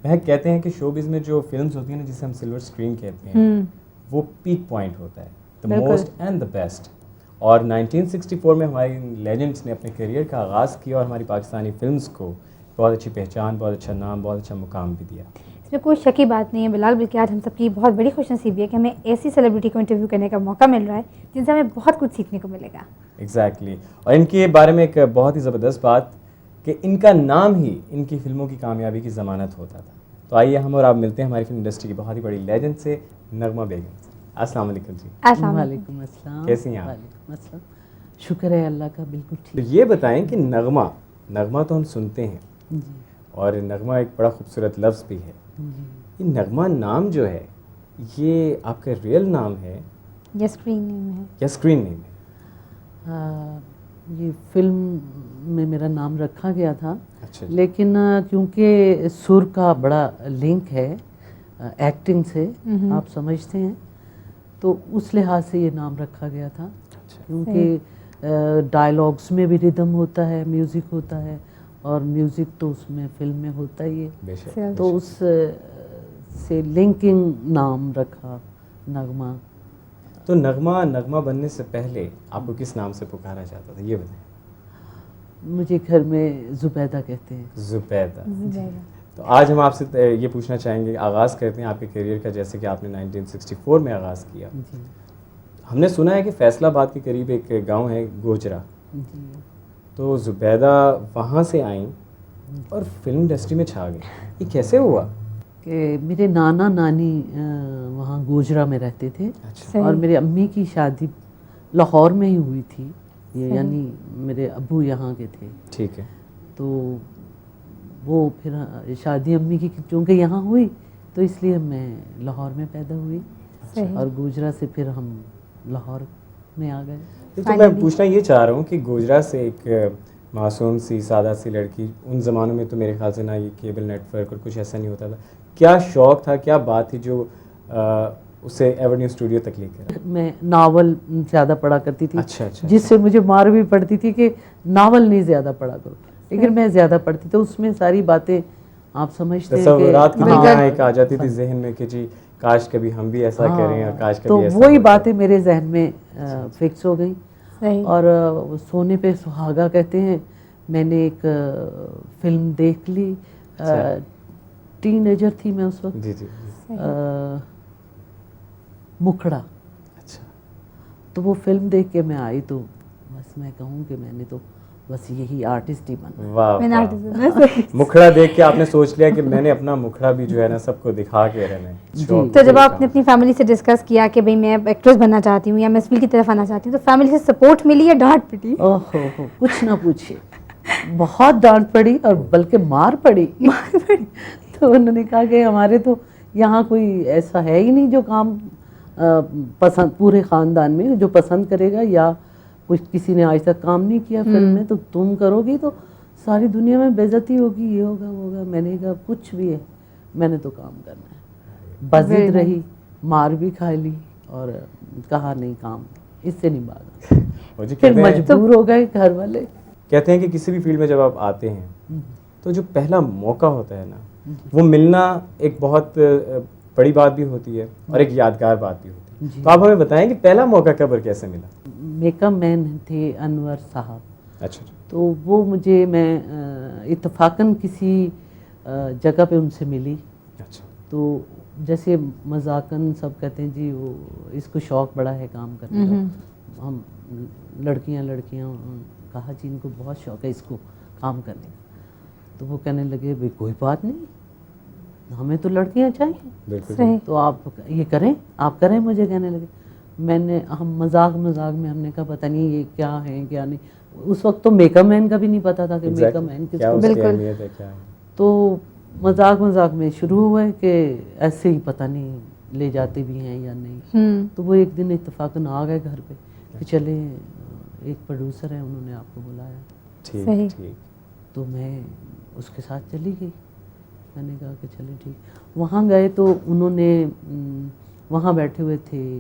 بہت کہتے ہیں کہ شوبز میں جو فلمز ہوتی ہیں نا جسے ہم سلور اسکرین کہتے ہیں وہ پیک پوائنٹ ہوتا ہے, the most and the best. اور 1964 میں ہماری لیجنڈس نے اپنے کیریئر کا آغاز کیا اور ہماری پاکستانی فلمز کو بہت اچھی پہچان, بہت اچھا نام, بہت اچھا مقام بھی دیا. اس میں کوئی شک کی بات نہیں ہے بلال, بلکہ آج ہم سب کی بہت بڑی خوش نصیبی ہے کہ ہمیں ایسی سیلیبریٹی کو انٹرویو کرنے کا موقع مل رہا ہے جن سے ہمیں بہت کچھ سیکھنے کو ملے گا. ایگزیکٹلی. اور ان کے بارے میں ایک بہت ہی زبردست بات کہ ان کا نام ہی ان کی فلموں کی کامیابی کی ضمانت ہوتا تھا. تو آئیے ہم اور آپ ملتے ہیں ہماری فلم انڈسٹری کی بہت ہی بڑی لیجنڈ سے, نغمہ بیگم سے. السلام علیکم جی. وعلیکم السلام. کیسی ہیں آپ؟ وعلیکم السلام. شکر ہے اللہ کا, بالکل تو ٹھیک. یہ بتائیں کہ نغمہ تو ہم سنتے ہیں جی اور نغمہ ایک بڑا خوبصورت لفظ بھی ہے. جی. یہ نغمہ نام جو ہے یہ آپ کا ریئل نام ہے یہ اسکرین نیم ہے یا اسکرین نیم ہے؟ یہ فلم میں میرا نام رکھا گیا تھا, اچھا لیکن کیونکہ سر کا بڑا لنک ہے ایکٹنگ سے, آپ سمجھتے ہیں, تو اس لحاظ سے یہ نام رکھا گیا تھا. کیونکہ ڈائلاگس میں بھی ردم ہوتا ہے, میوزک ہوتا ہے, اور میوزک تو اس میں فلم میں ہوتا ہی ہے, تو اس سے لنکنگ نام رکھا نغمہ. تو نغمہ بننے سے پہلے آپ کو کس نام سے پکارا جاتا تھا یہ بتائیں. مجھے گھر میں زبیدہ کہتے ہیں. زبیدہ. تو آج ہم آپ سے یہ پوچھنا چاہیں گے, آغاز کرتے ہیں آپ کے کیریئر کا, جیسے کہ آپ نے 1964 میں آغاز کیا. ہم نے سنا ہے کہ فیصل آباد کے قریب ایک گاؤں ہے گوجرا, تو زبیدہ وہاں سے آئیں اور فلم انڈسٹری میں چھا گئی. یہ کیسے ہوا؟ کہ میرے نانا نانی وہاں گوجرا میں رہتے تھے, اور میرے امی کی شادی لاہور میں ہی ہوئی تھی, یعنی میرے ابو یہاں کے تھے. ٹھیک ہے. تو وہ پھر شادی امی کی چونکہ یہاں ہوئی تو اس لیے میں تو میں پیدا ہوئی, اور گوجرا سے پھر ہم لاہور میں آ گئے. تو میں پوچھنا یہ چاہ رہا ہوں کہ گوجرا سے ایک معصوم سی سادہ سی لڑکی, ان زمانوں میں تو میرے خیال سے نہ یہ کیبل نیٹ ورک اور کچھ ایسا نہیں ہوتا تھا, کیا شوق تھا, کیا بات تھی جو اسے ایورنیو اسٹوڈیو تک لے کر؟ میں ناول زیادہ پڑھا کرتی تھی. اچھا اچھا. جس سے مجھے مار بھی پڑتی تھی کہ ناول نہیں زیادہ پڑھا کرو, لیکن میں زیادہ پڑھتی تو اس میں ساری باتیں آپ سمجھتے ہیں کہ تصورات کی دنیا ایک آ جاتی تھی ذہن میں کہ جی کاش کبھی ہم بھی ایسا کریں, اور کاش کبھی ایسا. تو وہی باتیں میرے ذہن میں فکس ہو گئیں. اور سونے پہ سہاگا کہتے ہیں, میں نے ایک فلم دیکھ لی, ٹین ایجر تھی میں اس وقت. جی جی. مکھڑا. اچھا. تو وہ فلم دیکھ کے میں آئی, تو بس میں کہوں کہ میں نے تو بس یہی آرٹسٹ ہی بنا. واہ. مکھڑا دیکھ کے آپ نے سوچ لیا کہ میں نے اپنا مکھڑا بھی جو ہے نا سب کو دکھا کے رہنا ہے. تو جب آپ نے اپنی فیملی سے ڈسکس کیا کہ بھئی میں ایکٹریس بننا چاہتی ہوں یا میں اس فیلڈ کی طرف آنا چاہتی ہوں, تو فیملی سے سپورٹ ملی یا ڈانٹ پٹی؟ اوہ کچھ نہ پوچھیے, بہت ڈانٹ پڑی اور بلکہ مار پڑی. تو انہوں نے کہا کہ ہمارے تو یہاں کوئی ایسا ہے ہی نہیں جو کام پسند, پورے خاندان میں جو پسند کرے گا, یا کچھ کسی نے آج تک کام نہیں کیا فلم میں, تو تم کرو گی تو ساری دنیا میں بے عزتی ہوگی, یہ ہوگا وہ ہوگا. میں نے کہا کچھ بھی ہے, میں نے تو کام کرنا ہے. بضد رہی, مار بھی کھا لی, اور کہا نہیں کام اس سے نہیں بھاگا. پھر مجبور ہو گئے گھر والے. کہتے ہیں کہ کسی بھی فیلڈ میں جب آپ آتے ہیں تو جو پہلا موقع ہوتا ہے نا وہ ملنا ایک بہت بڑی بات بھی ہوتی ہے اور ایک یادگار بات بھی ہوتی ہے. تو آپ ہمیں بتائیں کہ پہلا موقع کب اور کیسے ملا؟ میک اپ مین تھے انور صاحب. اچھا. تو وہ مجھے, میں اتفاقاً کسی جگہ پہ ان سے ملی. اچھا. تو جیسے مذاقاً سب کہتے ہیں جی وہ اس کو شوق بڑا ہے کام کرنے کا. ہم لڑکیاں کہا جی ان کو بہت شوق ہے اس کو کام کرنے کا. تو وہ کہنے لگے بھئی کوئی بات نہیں, ہمیں تو لڑکیاں چاہیے, تو آپ یہ کریں, آپ کریں. مجھے کہنے لگے, میں نے, ہم مذاق میں ہم نے کہا پتہ نہیں یہ کیا ہے کیا نہیں. اس وقت تو میک اپ مین کا بھی نہیں پتا تھا کہ میک اپ مین کس کو. بالکل. تو مذاق میں شروع ہوئے کہ ایسے ہی پتہ نہیں لے جاتے بھی ہیں یا نہیں. تو وہ ایک دن اتفاقاً آ گئے گھر پہ کہ چلے ایک پروڈیوسر ہے, انہوں نے آپ کو بلایا. ٹھیک. تو میں اس کے ساتھ چلی گئی. میں نے کہا کہ چلے ٹھیک. وہاں گئے تو انہوں نے, وہاں بیٹھے ہوئے تھے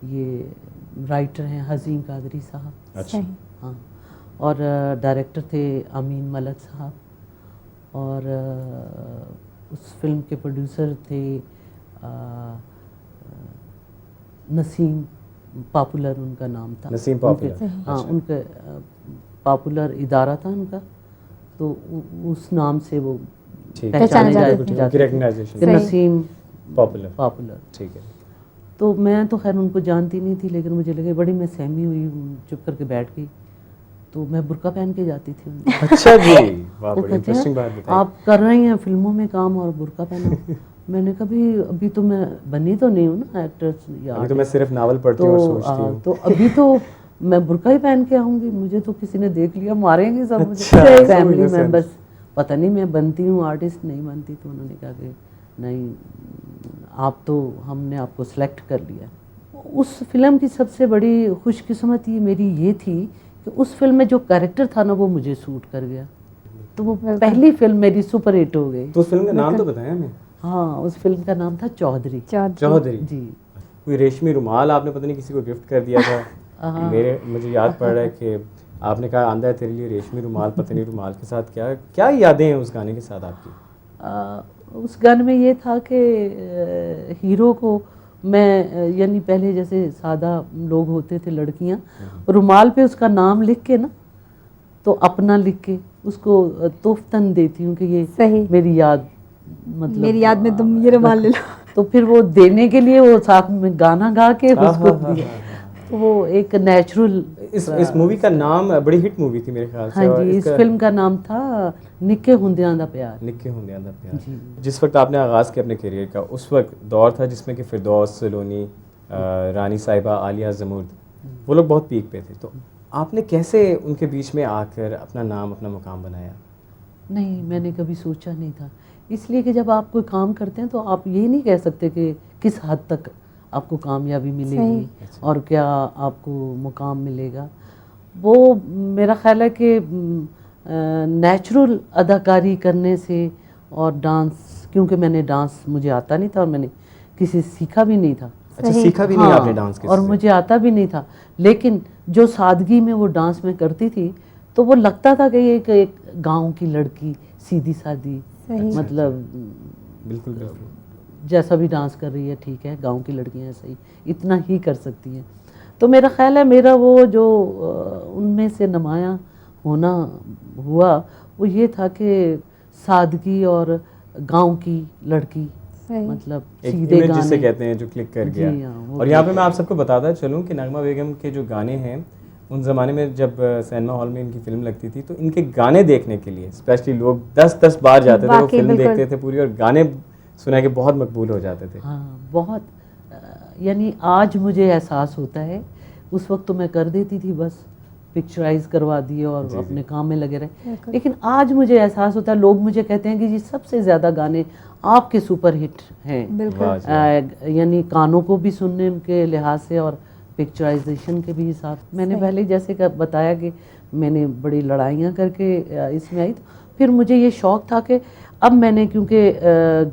یہ رائٹر ہیں حزین قادری صاحب. اچھا. ہاں. اور ڈائریکٹر تھے امین ملک صاحب, اور اس فلم کے پروڈیوسر تھے نسیم پاپولر ان کا نام تھا. نسیم پاپولر. ہاں ان کا پاپولر ادارہ تھا ان کا, تو اس نام سے وہ پہچانے جاتے تھے, نسیم پاپولر. ٹھیک ہے. تو میں تو خیر ان کو جانتی نہیں تھی, لیکن مجھے لگے بڑی میں سہمی ہوئی, چپ کر کے بیٹھ گئی, تو میں برقع پہن کے جاتی تھی. اچھا جی, وہ کہتے ہیں آپ کر رہی ہیں فلموں میں کام اور برقع پہنا. میں نے کبھی ابھی تو میں بنی تو نہیں ہوں نا ایکٹرس, ابھی تو میں صرف ناول پڑھتی ہوں اور سوچتی ہوں, تو ابھی تو میں برقع ہی پہن کے آؤں گی, مجھے تو کسی نے دیکھ لیا ماریں گے سب مجھے, فیملی ممبرس. پتہ نہیں میں بنتی ہوں آرٹسٹ نہیں بنتی, تو انہوں نے کہا کہ نہیں آپ تو ہم نے آپ کو سلیکٹ کر لیا. اس فلم کی سب سے بڑی خوش قسمتی میری یہ تھی کہ اس فلم میں جو کیریکٹر تھا نا وہ مجھے سوٹ کر گیا, تو وہ پہلی فلم میری سپر ہٹ ہو گئی. تو اس فلم کا نام تو بتائیں ہمیں. ہاں اس فلم کا نام تھا چودھری. چودھری جی. کوئی ریشمی رومال آپ نے پتہ نہیں کسی کو گفٹ کر دیا تھا, مجھے یاد پڑ رہا ہے کہ آپ نے کہا آندہ ہے تیرے لیے ریشمی رومال, پتہ نہیں رومال کے ساتھ کیا یادیں ہیں اس گانے کے ساتھ آپ کی؟ اس گانے میں یہ تھا کہ ہیرو کو میں یعنی پہلے جیسے سادہ لوگ ہوتے تھے لڑکیاں, رومال پہ اس کا نام لکھ کے نا, تو اپنا لکھ کے اس کو تحفتاً دیتی ہوں کہ یہ میری یاد, مطلب میری یاد میں تم یہ رومال لے لو. تو پھر وہ دینے کے لیے وہ ساتھ میں گانا گا کے اس کو دیا. تو وہ ایک نیچرل. اس مووی کا نام بڑی ہٹ مووی تھی میرے خیال سے. ہاں جی, اس فلم کا نام تھا نکے ہوندیاں دا پیار. نکے ہوندیاں دا پیار. جس وقت آپ نے آغاز کیا اپنے کیریئر کا, اس وقت دور تھا جس میں کہ فردوس سلونی, رانی صاحبہ, عالیہ زمرد, وہ لوگ بہت پیک پہ تھے. تو آپ نے کیسے ان کے بیچ میں آ کر اپنا نام اپنا مقام بنایا؟ نہیں, میں نے کبھی سوچا نہیں تھا, اس لیے کہ جب آپ کوئی کام کرتے ہیں تو آپ یہ نہیں کہہ سکتے کہ کس حد تک آپ کو کامیابی ملے گی اور کیا آپ کو مقام ملے گا. وہ میرا خیال ہے کہ نیچرل اداکاری کرنے سے اور ڈانس, کیونکہ میں نے ڈانس مجھے آتا نہیں تھا اور میں نے کسی سے سیکھا بھی نہیں تھا. اچھا, سیکھا بھی نہیں آپ نے ڈانس؟ اور مجھے آتا بھی نہیں تھا, لیکن جو سادگی میں وہ ڈانس میں کرتی تھی تو وہ لگتا تھا کہ یہ ایک گاؤں کی لڑکی سیدھی سادی, مطلب بالکل جیسا بھی ڈانس کر رہی ہے ٹھیک ہے, گاؤں کی لڑکیاں ایسا ہی اتنا ہی کر سکتی ہیں. تو میرا خیال ہے میرا وہ جو ان میں سے نمایاں ہونا ہوا وہ یہ تھا کہ سادگی اور گاؤں کی لڑکی, مطلب سیدھے گانے جسے کہتے ہیں جو کلک کر گیا. اور یہاں پہ میں آپ سب کو بتاتا چلوں کہ نغمہ بیگم کے جو گانے ہیں ان زمانے میں جب سینما ہال میں ان کی فلم لگتی تھی تو ان کے گانے دیکھنے کے لیے اسپیشلی لوگ 10 بار جاتے تھے, وہ فلم دیکھتے تھے پوری اور گانے سنا کے بہت مقبول ہو جاتے تھے. ہاں بہت, یعنی آج مجھے احساس ہوتا ہے, اس وقت تو میں کر دیتی تھی بس پکچرائز کروا دیے اور اپنے کام میں لگے رہے, لیکن آج مجھے احساس ہوتا ہے, لوگ مجھے کہتے ہیں کہ جی سب سے زیادہ گانے آپ کے سپر ہٹ ہیں, یعنی کانوں کو بھی سننے کے لحاظ سے اور پکچرائزیشن کے بھی حساب. میں نے پہلے جیسے بتایا کہ میں نے بڑی لڑائیاں کر کے اس میں آئی, تو پھر مجھے یہ شوق تھا کہ اب میں نے کیونکہ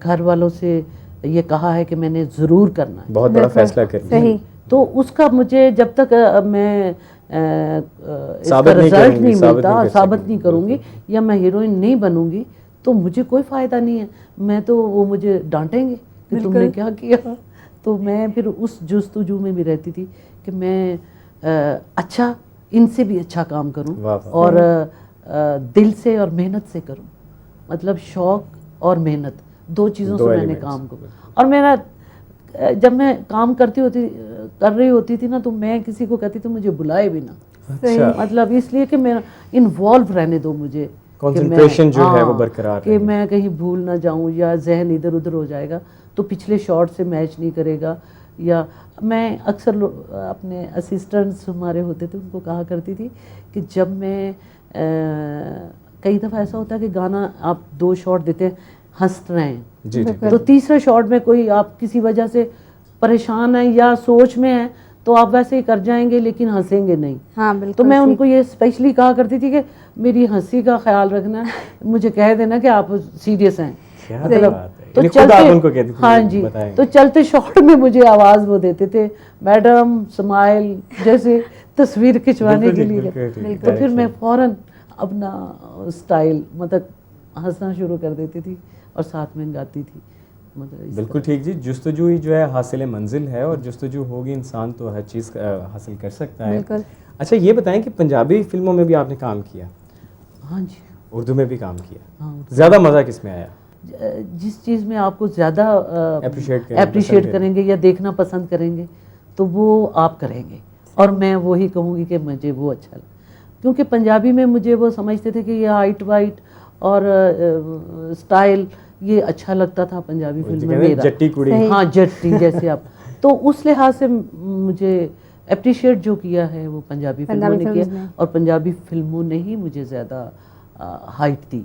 گھر والوں سے یہ کہا ہے کہ میں نے ضرور کرنا ہے, بہت بڑا فیصلہ کرنا ہے, تو اس کا مجھے جب تک میں اس کا رزلٹ نہیں ملتا, ثابت نہیں کروں گی یا میں ہیروئن نہیں بنوں گی تو مجھے کوئی فائدہ نہیں ہے. میں تو وہ مجھے ڈانٹیں گے کہ تم نے کیا کیا. تو میں پھر اس جستجو میں بھی رہتی تھی کہ میں اچھا ان سے بھی اچھا کام کروں اور دل سے اور محنت سے کروں, مطلب شوق اور محنت دو چیزوں سے میں نے کام کروں. اور میرا جب میں کام کر رہی ہوتی تھی نا تو میں کسی کو کہتی تھی مجھے بلائے بھی نہ, مطلب اس لیے کہ میرا انوالو رہنے دو مجھے, کنسنٹریشن جو ہے وہ برقرار کہ میں کہیں بھول نہ جاؤں یا ذہن ادھر ادھر ہو جائے گا تو پچھلے شاٹ سے میچ نہیں کرے گا. یا میں اکثر اپنے اسسٹنٹس ہمارے ہوتے تھے ان کو کہا کرتی تھی کہ جب میں کئی دفعہ ایسا ہوتا ہے کہ گانا آپ 2 شاٹ دیتے ہیں ہنس رہے ہیں, تو تیسرے شاٹ میں کوئی آپ کسی وجہ سے پریشان ہیں یا سوچ میں ہیں تو آپ ویسے ہی کر جائیں گے لیکن ہنسیں گے نہیں. تو میں ان کو یہ اسپیشلی کہا کرتی تھی کہ میری ہنسی کا خیال رکھنا, مجھے کہہ دینا کہ آپ سیریس ہیں, مطلب تو چلتے, ہاں جی, تو چلتے شاٹ میں مجھے آواز وہ دیتے تھے میڈم اسمائل, جیسے تصویر کھنچوانے کے لیے, تو پھر میں فوراً اپنا اسٹائل مطلب ہنسنا شروع کر دیتی تھی اور ساتھ میں گاتی تھی. مطلب بالکل ٹھیک جی. جستجو ہی جو ہے حاصل منزل ہے, اور جستجو ہوگی انسان تو ہر چیز حاصل کر سکتا ہے. بالکل. اچھا یہ بتائیں کہ پنجابی فلموں میں بھی آپ نے کام کیا؟ ہاں جی. اردو میں بھی کام کیا. ہاں, زیادہ مزہ کس میں آیا؟ جس چیز میں آپ کو زیادہ اپریشیٹ کریں گے یا دیکھنا پسند کریں گے تو وہ آپ کریں گے, اور میں وہی کہوں گی کہ مجھے وہ اچھا لگا. کیونکہ پنجابی میں مجھے وہ سمجھتے تھے کہ یہ ہائٹ وائٹ اور سٹائل یہ اچھا لگتا تھا پنجابی فلم میں میرا. جٹی کڑی. ہاں جٹی جیسے آپ. تو اس لحاظ سے مجھے اپریشیٹ جو کیا ہے وہ پنجابی فلموں نے کیا, اور پنجابی فلموں نے ہی مجھے زیادہ ہائٹ دی.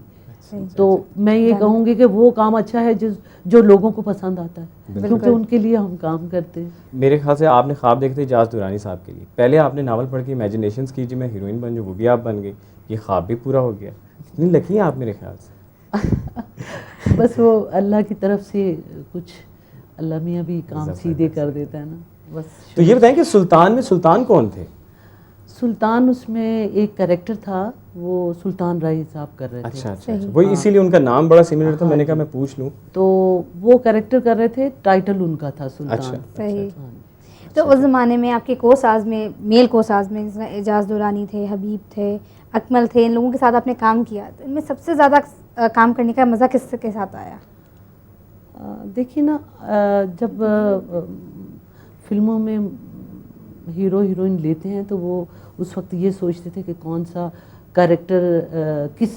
تو میں یہ کہوں گی کہ وہ کام اچھا ہے جو لوگوں کو پسند آتا ہے, کیونکہ ان کے لیے ہم کام کرتے ہیں. میرے خیال سے آپ نے خواب دیکھے تھے اجاز درانی صاحب کے لیے. پہلے آپ نے ناول پڑھ کے امیجنیشنز کی جی میں ہیروئن بن جاؤں, وہ بھی آپ بن گئی. یہ خواب بھی پورا ہو گیا. اتنی لکی ہیں آپ میرے خیال سے. بس وہ اللہ کی طرف سے کچھ اللہ میاں بھی کام سیدھے کر دیتا ہے نا بس. تو یہ بتائیں کہ سلطان میں سلطان کون تھے؟ سلطان اس میں ایک کریکٹر تھا, وہ سلطان راہی صاحب کر رہے تھے. اچھا اچھا, وہی اسی لیے ان کا نام بڑا سملر تھا, میں نے کہا میں پوچھ لوں. تو وہ کریکٹر کر رہے تھے, ٹائٹل ان کا تھا سلطان. صحیح. تو اس زمانے میں آپ کے کو ساز میں, میل کو ساز میں جس میں اعجاز درانی تھے, حبیب تھے, اکمل تھے, ان لوگوں کے ساتھ آپ نے کام کیا, تو ان میں سب سے زیادہ کام کرنے کا مزہ کس کے ساتھ آیا؟ دیکھیے نا, جب فلموں میں ہیرو ہیروئن لیتے ہیں تو وہ اس وقت یہ سوچتے تھے کہ کون سا کریکٹر کس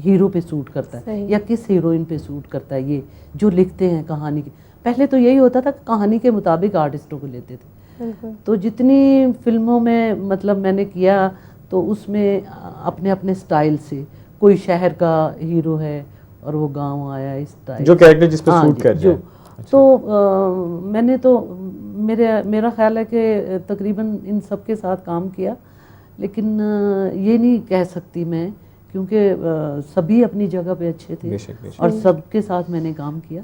ہیرو پہ سوٹ کرتا ہے یا کس ہیروئن پہ سوٹ کرتا ہے. یہ جو لکھتے ہیں کہانی کے, پہلے تو یہی ہوتا تھا کہ کہانی کے مطابق آرٹسٹوں کو لیتے تھے. تو جتنی فلموں میں مطلب میں نے کیا تو اس میں اپنے اپنے سٹائل سے, کوئی شہر کا ہیرو ہے اور وہ گاؤں آیا اس سٹائل, جو کریکٹر جس پہ سوٹ کر جائے. تو میں نے تو میرا خیال ہے کہ تقریباً ان سب کے ساتھ کام کیا, لیکن یہ نہیں کہہ سکتی میں, کیونکہ سبھی اپنی جگہ پہ اچھے تھے اور سب کے ساتھ میں نے کام کیا.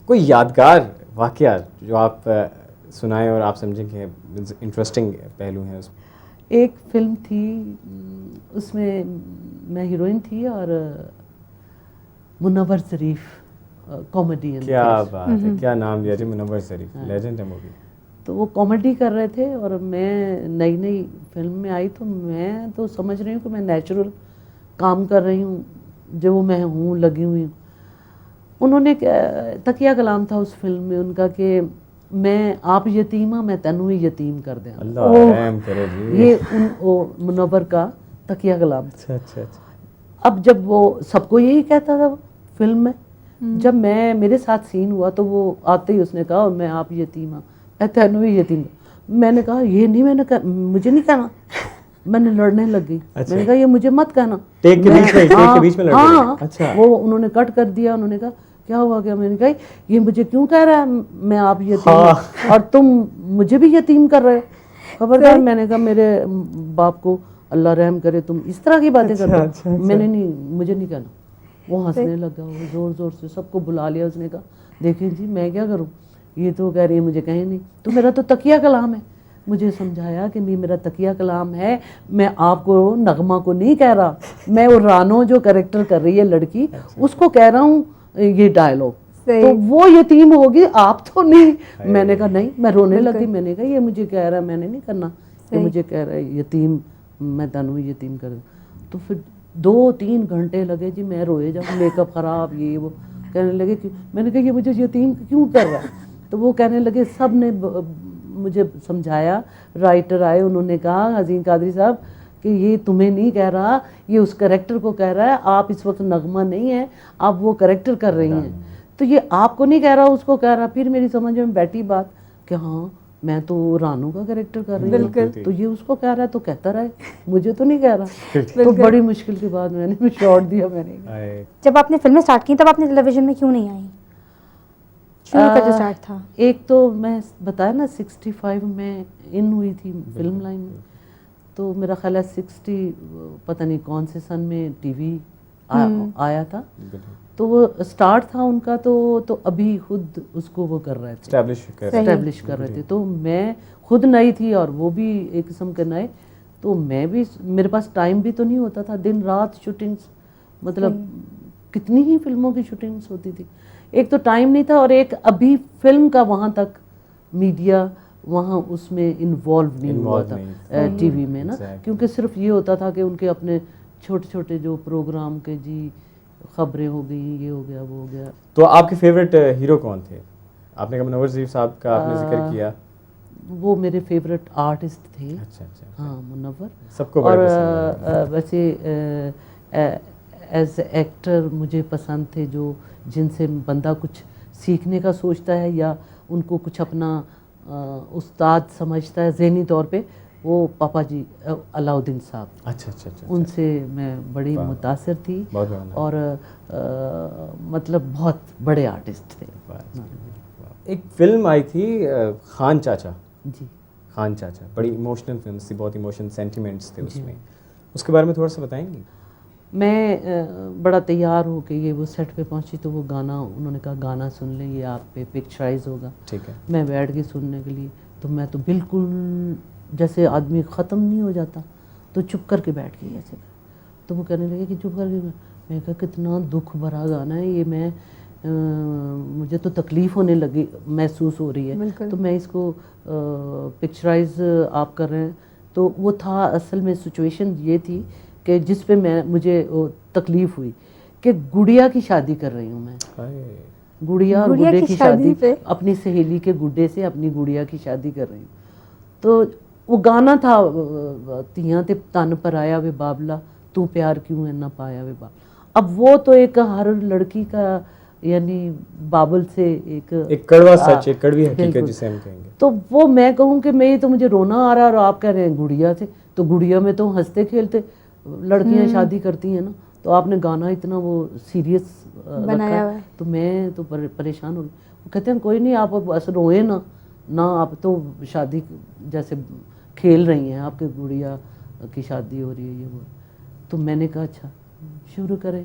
کوئی یادگار واقعہ جو آپ سنائیں اور آپ سمجھیں کہ انٹرسٹنگ پہلو ہیں اس میں؟ ایک فلم تھی, اس میں میں ہیروئن تھی اور منور ظریف کامیڈین. کیا بات ہے, کیا نام لیا جی, منور ظریف لیجنڈ ہے مووی. تو وہ کامیڈی کر رہے تھے اور میں نئی نئی فلم میں آئی, تو میں تو سمجھ رہی ہوں کہ میں نیچرل کام کر رہی ہوں, جو میں ہوں لگی ہوئی ہوں. انہوں نے تکیہ کلام تھا اس فلم میں ان کا کہ میں آپ یتیم ہاں, میں تینوں ہی یتیم کر دیں. اللہ رحم کرے جی. یہ منور کا تکیہ کلام تھا. اچھا. اب جب وہ سب کو یہی کہتا تھا فلم میں, جب میرے ساتھ سین ہوا تو وہ آتے ہی اس نے کہا میں آپ یتیم ہاں, میں تینوں ہی یتیم. میں نے کہا یہ نہیں, مجھے نہیں کہنا. میں نے لڑنے لگ گئی. میں نے کہا یہ مجھے مت کہنا. ہاں, وہ انہوں نے کٹ کر دیا. انہوں نے کہا کیا ہوا کیا؟ میں نے کہا یہ مجھے کیوں کہہ رہا ہے میں آپ یتیم, اور تم مجھے بھی یتیم کر رہے ہو, خبردار. میں نے کہا میرے باپ کو اللہ رحم کرے, تم اس طرح کی باتیں کرتے ہو. میں نے نہیں, مجھے نہیں کہنا. وہ ہنسنے لگا, وہ زور زور سے سب کو بلا لیا. اس نے کہا دیکھیں جی میں کیا کروں, یہ تو کہہ رہی ہے مجھے کہیں نہیں, تو میرا تو تکیہ کلام ہے. مجھے سمجھایا کہ میرا تکیہ کلام ہے, میں آپ کو نغمہ کو نہیں کہہ رہا, میں وہ رانو جو کریکٹر کر رہی ہے لڑکی اس کو کہہ رہا ہوں یہ ڈائلاگ. تو وہ یتیم ہوگی, آپ تو نہیں. میں نے کہا نہیں, میں رونے لگی. میں نے کہا یہ مجھے کہہ رہا ہے, میں نے نہیں کرنا, یہ مجھے کہہ رہا ہے یتیم, میں تنوں یتیم کر دوں. تو پھر 2-3 گھنٹے لگے جی, میں روئے جب, میک اپ خراب, یہ وہ کہنے لگے کہ میں نے کہا یہ مجھے یتیم کیوں کر رہا ہے. تو وہ کہنے لگے, سب نے مجھے سمجھایا, رائٹر آئے, انہوں نے کہا حزین قادری صاحب کہ یہ تمہیں نہیں کہہ رہا, یہ اس کریکٹر کو کہہ رہا ہے, آپ اس وقت نغمہ نہیں ہیں, آپ وہ کریکٹر کر رہی ہیں, تو یہ آپ کو نہیں کہہ رہا, اس کو کہہ رہا. پھر میری سمجھ میں بیٹھی بات کہ ہاں میں تو رانو کا کریکٹر کر رہی ہوں, تو یہ اس کو کہہ رہا ہے تو کہتا رہے, مجھے تو نہیں کہہ رہا. تو بڑی مشکل کے بعد میں نے شارٹ دیا. میں نے جب آپ نے فلمیں سٹارٹ کی تب آپ نے ٹیلی ویژن میں کیوں نہیں آئی؟ شروع کا جو سٹارٹ تھا, ایک تو میں بتایا نا 65 میں ان ہوئی تھی فلم لائن میں, تو میرا خیال ہے 60 پتہ نہیں کون سے سن میں ٹی وی آیا تھا, تو وہ سٹارٹ تھا ان کا, تو ابھی خود اس کو وہ کر رہے تھے, اسٹیبلش کر رہے تھے. تو میں خود نئی تھی اور وہ بھی ایک قسم کے نئے, تو میں بھی, میرے پاس ٹائم بھی تو نہیں ہوتا تھا, دن رات شوٹنگس, مطلب کتنی ہی فلموں کی شوٹنگس ہوتی تھی. ایک تو ٹائم نہیں تھا, اور ایک ابھی فلم کا وہاں تک میڈیا وہاں اس میں انوالو نہیں ہوا تھا ٹی وی میں نا, کیونکہ صرف یہ ہوتا تھا کہ ان کے اپنے چھوٹے چھوٹے جو پروگرام کے جی خبریں ہو گئی, یہ ہو گیا, وہ ہو گیا. تو آپ کے فیوریٹ ہیرو کون تھے؟ آپ نے کہا منور ظریف صاحب کا آپ نے ذکر کیا. وہ میرے فیوریٹ آرٹسٹ تھے. اچھا اچھا. ہاں منور. سب کو اور بڑے پسند ہیں. ویسے ایز ایکٹر مجھے پسند تھے جو جن سے بندہ کچھ سیکھنے کا سوچتا ہے یا ان کو کچھ اپنا استاد سمجھتا ہے ذہنی طور پہ, وہ پاپا جی علاء الدین صاحب. اچھا اچھا اچھا. ان سے میں بڑی متاثر تھی, اور مطلب بہت بڑے آرٹسٹ تھے. ایک فلم آئی تھی خان چاچا. جی خان چاچا بڑی ایموشنل فلم تھی, بہت ایموشنل سینٹیمنٹس تھے اس میں. اس کے بارے میں تھوڑا سا بتائیں گے؟ میں بڑا تیار ہو کے یہ وہ سیٹ پہ پہنچی تو وہ گانا انہوں نے کہا گانا سن لیں, یہ آپ پہ پکچرائز ہوگا. ٹھیک ہے. میں بیٹھ گئی سننے کے لیے, تو میں تو بالکل جیسے آدمی ختم نہیں ہو جاتا تو چپ کر کے بیٹھ گئی ایسے. تو وہ کہنے لگے کہ چپ کر کے, میں کہا کتنا دکھ بھرا گانا ہے یہ, میں مجھے تو تکلیف ہونے لگی محسوس ہو رہی ہے, تو میں اس کو پکچرائز آپ کر رہے ہیں. تو وہ تھا اصل میں سچویشن یہ تھی کہ جس پہ مجھے تکلیف ہوئی کہ گڑیا کی شادی کر رہی ہوں میں. گڑیا اور گڈے کی شادی اپنی سہیلی کے گڈے سے اپنی گڑیا کی شادی کر رہی ہوں. تو وہ گانا تھا تیاں تے تن پر آیا وے بابلا, تو پیار کیوں ہے نہ پایا وے بابلا. اب وہ تو ایک ہر لڑکی کا یعنی بابل سے ایک کڑوا سچ, ایک کڑوی حقیقت جسے ہم کہیں گے. تو وہ میں کہوں کہ میں تو مجھے رونا آ رہا, اور آپ کہہ رہے ہیں گڑیا سے, تو گڑیا میں تو ہنستے کھیلتے لڑکیاں شادی کرتی ہیں نا, تو آپ نے گانا اتنا وہ سیریس رکھا, تو میں تو پریشان ہو گئی. وہ کہتے ہیں کوئی نہیں, آپ بس روئیں نہ آپ تو شادی جیسے کھیل رہی ہیں, آپ کے گڑیا کی شادی ہو رہی ہے یہ وہ. تو میں نے کہا اچھا شروع کریں.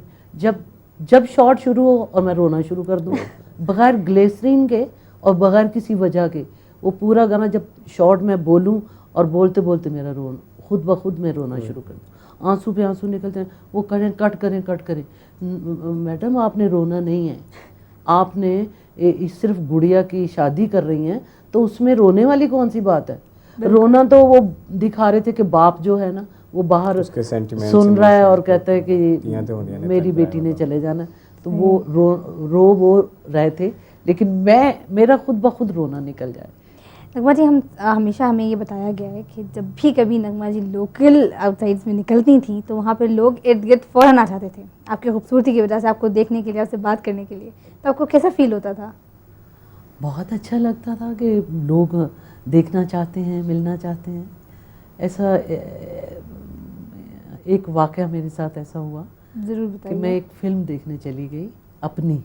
جب شارٹ شروع ہو اور میں رونا شروع کر دوں بغیر گلیسرین کے اور بغیر کسی وجہ کے, وہ پورا گانا جب شارٹ میں بولوں اور بولتے بولتے میرا خود بخود میں رونا شروع کر دوں, آنسو پہ آنسو نکلتے ہیں. وہ کریں کٹ کریں. میڈم آپ نے رونا نہیں ہے, آپ نے صرف گڑیا کی شادی کر رہی ہیں, تو اس میں رونے والی کون سی بات ہے. رونا تو وہ دکھا رہے تھے کہ باپ جو ہے نا وہ باہر سن رہا ہے اور کہتا ہے کہ میری بیٹی نے چلے جانا ہے, تو وہ رو رہے تھے, لیکن میرا خود بخود رونا نکل جائے. نغمہ جی, ہمیشہ ہمیں یہ بتایا گیا ہے کہ جب بھی کبھی نغمہ جی لوکل آؤٹ سائڈس میں نکلتی تھیں تو وہاں پہ لوگ ارد گرد فوراً آ جاتے تھے آپ کی خوبصورتی کی وجہ سے, آپ کو دیکھنے کے لیے, آپ سے بات کرنے کے لیے. تو آپ کو کیسا فیل ہوتا تھا؟ بہت اچھا لگتا تھا کہ لوگ دیکھنا چاہتے ہیں, ملنا چاہتے ہیں. ایسا ایک واقعہ میرے ساتھ ایسا ہوا, ضرور کہ بتائیے. میں ایک فلم دیکھنے چلی گئی اپنی.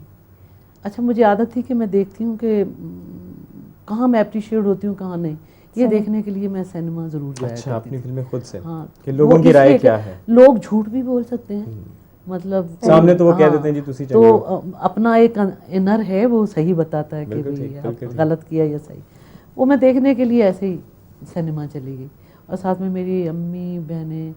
اچھا مجھے عادت تھی کہ میں دیکھتی ہوں کہ کہاں میں اپریشیٹ ہوتی ہوں کہاں نہیں, یہ دیکھنے کے لیے میں سینما ضرور جایا کرتی تھی. اپنی فلمیں خود سے, ہاں, کہ لوگوں کی رائے کیا ہے. لوگ جھوٹ بھی بول سکتے ہیں, مطلب سامنے تو وہ کہہ دیتے ہیں جی تسی چلو, تو اپنا ایک انر ہے وہ صحیح بتاتا ہے کہ آپ غلط کیا یا صحیح. وہ میں دیکھنے کے لیے ایسے ہی سینما چلی گئی, اور ساتھ میں میری امی بہنیں,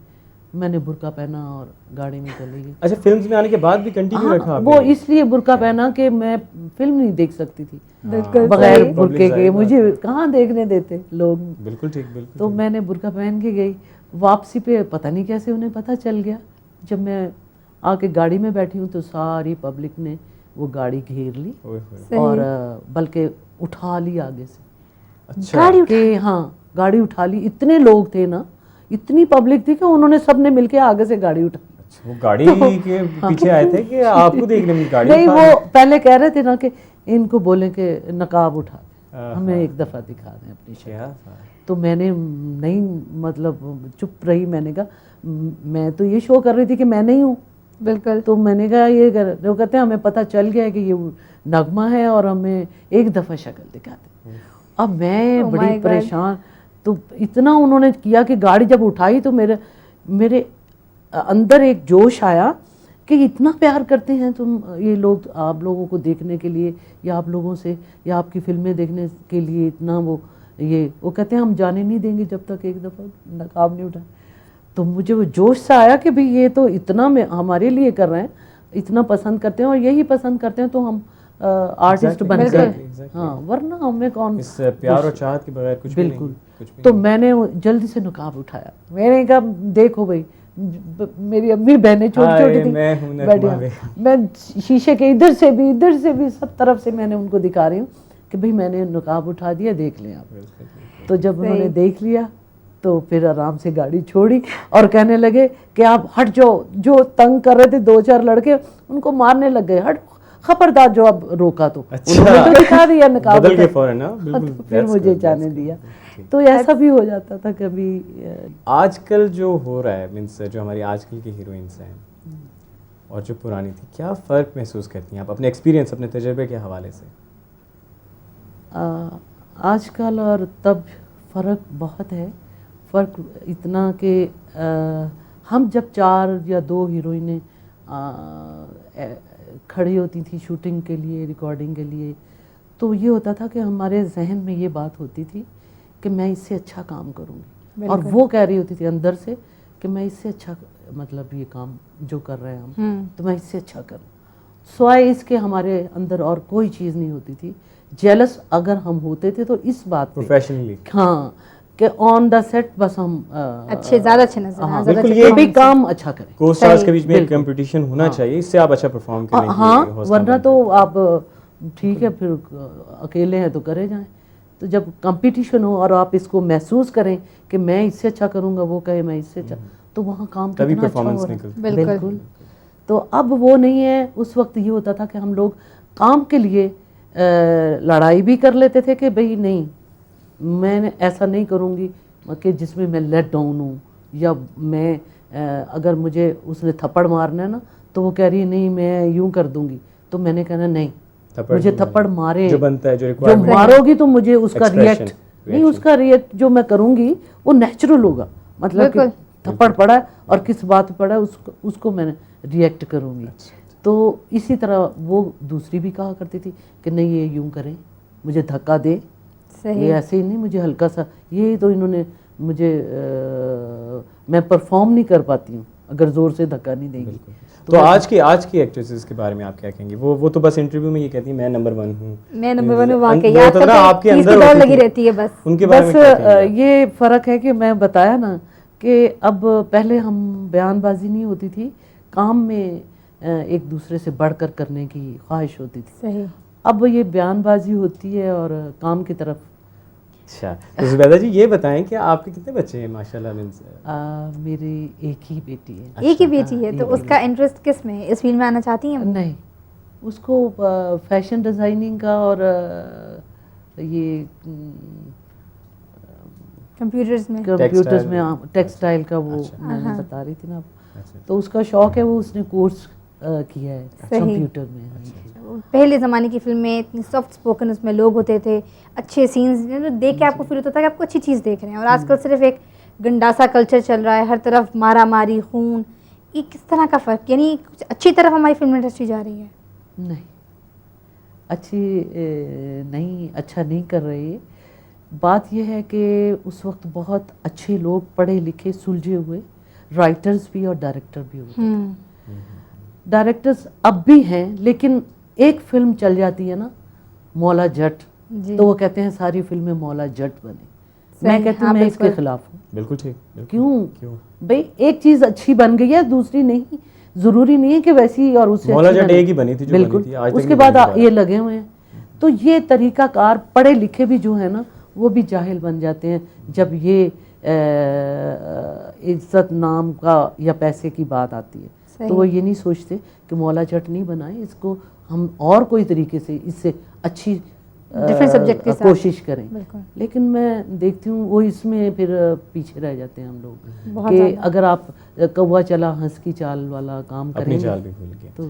میں نے برقع پہنا اور گاڑی میں چلی گئی. اچھا, فلمز میں آنے کے بعد بھی کنٹینیو رکھا آپ نے؟ وہ اس لیے برقع پہنا کہ میں فلم نہیں دیکھ سکتی تھی بغیر برقعے کے, مجھے کہاں دیکھنے دیتے لوگ. بالکل ٹھیک, بالکل. تو میں نے برقع پہن کے گئی. واپسی پہ پتہ نہیں کیسے انہیں پتہ چل گیا, جب میں آ کے گاڑی میں بیٹھی ہوں تو ساری پبلک نے وہ گاڑی گھیر لی, اور بلکہ اٹھا لی آگے سے. اچھا, کہ ہاں گاڑی اٹھا لی. اتنے لوگ تھے نا, اتنی پبلک تھی کہ انہوں نے سب نے مل کے آگے سے گاڑی اٹھا. وہ گاڑی کے پیچھے آئے تھے کہ آپ کو دیکھنے میں گاڑی؟ نہیں, وہ پہلے کہہ رہے تھے نا کہ ان کو بولیں کہ نقاب اٹھا دیں, ہمیں ایک دفعہ دکھا دیں اپنی شکل. تو میں نے نہیں, مطلب چپ رہی. میں نے کہا میں تو یہ شو کر رہی تھی کہ میں نہیں ہوں. بالکل. تو میں نے کہا یہ وہ کہتے ہیں ہمیں پتہ چل گیا ہے کہ یہ نغمہ ہے اور ہمیں ایک دفعہ شکل دکھا دیں. اب میں بڑی پریشان. تو اتنا انہوں نے کیا کہ گاڑی جب اٹھائی تو میرے اندر ایک جوش آیا کہ اتنا پیار کرتے ہیں تم یہ لوگ آپ لوگوں کو دیکھنے کے لیے, یا آپ لوگوں سے, یا آپ کی فلمیں دیکھنے کے لیے اتنا وہ کہتے ہیں ہم جانے نہیں دیں گے جب تک ایک دفعہ نقاب نہیں اٹھائے. تو مجھے وہ جوش سے آیا کہ بھئی یہ تو اتنا ہمارے لیے کر رہے ہیں, اتنا پسند کرتے ہیں اور یہی پسند کرتے ہیں تو ہم آرٹسٹ بن بالکل. گئے. ہاں ورنہ ہمیں کون اس پیار اور چاہت کے بغیر کچھ بھی نہیں. بالکل. کچھ بھی تو میں نے جلدی سے نقاب اٹھایا. میں نے کہا دیکھو بھائی میری امی بہنیں چھوٹی چھوٹی تھی میں ہوں بیٹھی, میں شیشے کے ادھر سے بھی سب طرف سے میں نے ان کو دکھا رہی ہوں کہ بھئی میں نے نقاب اٹھا دیا, دیکھ لیں آپ. تو جب انہوں نے دیکھ لیا تو پھر آرام سے گاڑی چھوڑی اور کہنے لگے کہ آپ ہٹ جاؤ, جو تنگ کر رہے تھے 2-4 لڑکے ان کو مارنے لگ گئے, ہٹ خبردار, جو اب روکا تو انہوں نے تو دکھا دیا نقاب, بدل کے فوراً بالکل, پھر مجھے جانے دیا. تو ایسا بھی ہو جاتا تھا کبھی. آج کل جو ہو رہا ہے مینس جو ہماری آج کل کی ہیروئنس ہیں اور جو پرانی تھی, کیا فرق محسوس کرتی ہیں آپ اپنے ایکسپیرینس, اپنے تجربے کے حوالے سے؟ آج کل اور تب فرق بہت ہے. فرق اتنا کہ ہم جب 4 یا 2 ہیروئنیں کھڑی ہوتی تھیں شوٹنگ کے لیے, ریکارڈنگ کے لیے, تو یہ ہوتا تھا کہ ہمارے ذہن میں یہ بات ہوتی تھی کہ میں اس سے اچھا کام کروں گی, اور وہ کہہ رہی ہوتی تھی اندر سے کہ میں اس سے اچھا, مطلب یہ کام جو کر رہے ہیں ہم تو میں اس سے اچھا کروں. سوائے اس کے ہمارے اندر اور کوئی چیز نہیں ہوتی تھی. جیلس اگر ہم ہوتے تھے تو اس بات پروفیشنلی, ہاں, کہ آن دا سیٹ بس ہم اچھے, زیادہ اچھے نظر آئیں, زیادہ بالکل, اچھے یہ بھی کام اچھا کریں. کو اسٹارز کے بیچ میں ایک کمپٹیشن ہونا چاہیے, اس سے آپ اچھا پرفارم کریں گے. ہاں, ورنہ تو آپ ٹھیک ہے پھر اکیلے ہیں تو کرے جائیں. تو جب کمپٹیشن ہو اور آپ اس کو محسوس کریں کہ میں اس سے اچھا کروں گا, وہ کہے میں اس سے اچھا, تو وہاں کام کتنا اچھا ہو رہا ہے. بالکل. تو اب وہ نہیں ہے. اس وقت یہ ہوتا تھا کہ ہم لوگ کام کے لیے لڑائی بھی کر لیتے تھے کہ بھئی نہیں, میں نے ایسا نہیں کروں گی کہ جس میں لیٹ ڈاؤن ہوں, یا میں اگر مجھے اس نے تھپڑ مارنا ہے نا تو وہ کہہ رہی ہے نہیں میں یوں کر دوں گی, تو میں نے کہنا نہیں, مجھے تھپڑ مارے, جو بنتا ہے, جو مارو گی تو مجھے اس کا ریئیکٹ نہیں, اس کا ریئیکٹ جو میں کروں گی وہ نیچرل ہوگا. مطلب کہ تھپڑ پڑا اور کس بات پڑا اس کو میں ریئیکٹ کروں گی. تو اسی طرح وہ دوسری بھی کہا کرتی تھی کہ نہیں یہ یوں کریں, مجھے دھکا دے, یہ ایسے ہی نہیں, مجھے ہلکا سا, یہ تو انہوں نے مجھے, میں پرفارم نہیں کر پاتی ہوں اگر زور سے دھکا نہیں دیں گی. تو آج کی ایکٹریسز کے بارے میں آپ کیا کہیں گے؟ وہ تو بس انٹرویو میں یہ کہتی ہیں میں نمبر 1 ہوں, میں نمبر 1 ہوں, واقعی آپ کے اندر دوڑ لگی رہتی ہے بس. ان کے بارے میں کیا کہیں گے؟ یہ فرق ہے کہ میں بتایا نا کہ اب پہلے ہم بیان بازی نہیں ہوتی تھی, کام میں ایک دوسرے سے بڑھ کر کرنے کی خواہش ہوتی تھی. صحیح. اب یہ بیان بازی ہوتی ہے اور کام کی طرف. اچھا, تو زبیدہ جی یہ بتائیں کہ آپ کے کتنے بچے ہیں ماشاء اللہ؟ میری ایک ہی بیٹی ہے. ایک ہی بیٹی ہے, تو اس کا انٹرسٹ کس میں ہے؟ اس فیلڈ میں آنا چاہتی ہیں؟ نہیں, اس کو فیشن ڈیزائننگ کا اور یہ کمپیوٹرز میں ٹیکسٹائل کا, وہ میں نے بتا رہی تھی نا, تو اس کا شوق ہے, وہ اس نے کورس کیا ہے کمپیوٹر میں. پہلے زمانے کی فلم میں اتنی سافٹ اسپوکن اس میں لوگ ہوتے تھے, اچھے سینز دیکھ کے آپ کو فیل ہوتا تھا کہ آپ کو اچھی چیز دیکھ رہے ہیں, اور آج کل صرف ایک گنڈاسا کلچر چل رہا ہے, ہر طرف مارا ماری, خون. یہ کس طرح کا فرق, یعنی کچھ اچھی طرف ہماری فلم انڈسٹری جا رہی ہے؟ نہیں, اچھی نہیں, اچھا نہیں کر رہی. بات یہ ہے کہ اس وقت بہت اچھے لوگ, پڑھے لکھے, سلجھے ہوئے رائٹرز بھی اور ڈائریکٹر بھی ہوتے ہیں. ڈائریکٹرز اب بھی ہیں, لیکن ایک فلم چل جاتی ہے نا مولا جٹ, تو وہ کہتے ہیں ساری فلمیں مولا جٹ بنے. میں کہتی ہوں میں اس کے خلاف ہوں. بالکل ٹھیک. کیوں بھئی ایک چیز اچھی بن گئی ہے, دوسری نہیں, ضروری نہیں ہے کہ ویسی اور اس سے مولا جٹ ایک ہی بنی تھی. بالکل, اس کے بعد یہ لگے ہوئے ہیں. تو یہ طریقہ کار, پڑھے لکھے بھی جو ہیں نا وہ بھی جاہل بن جاتے ہیں جب یہ عزت نام کا یا پیسے کی بات آتی ہے. تو وہ یہ نہیں سوچتے کہ مولا جٹ نہیں بنائیں, اس کو ہم اور کوئی طریقے سے اس سے اچھی کوشش کریں. لیکن میں دیکھتی ہوں وہ اس میں پھر پیچھے رہ جاتے ہیں ہم لوگ, کہ اگر آپ کوا چلا ہنس کی چال والا کام کریں گے تو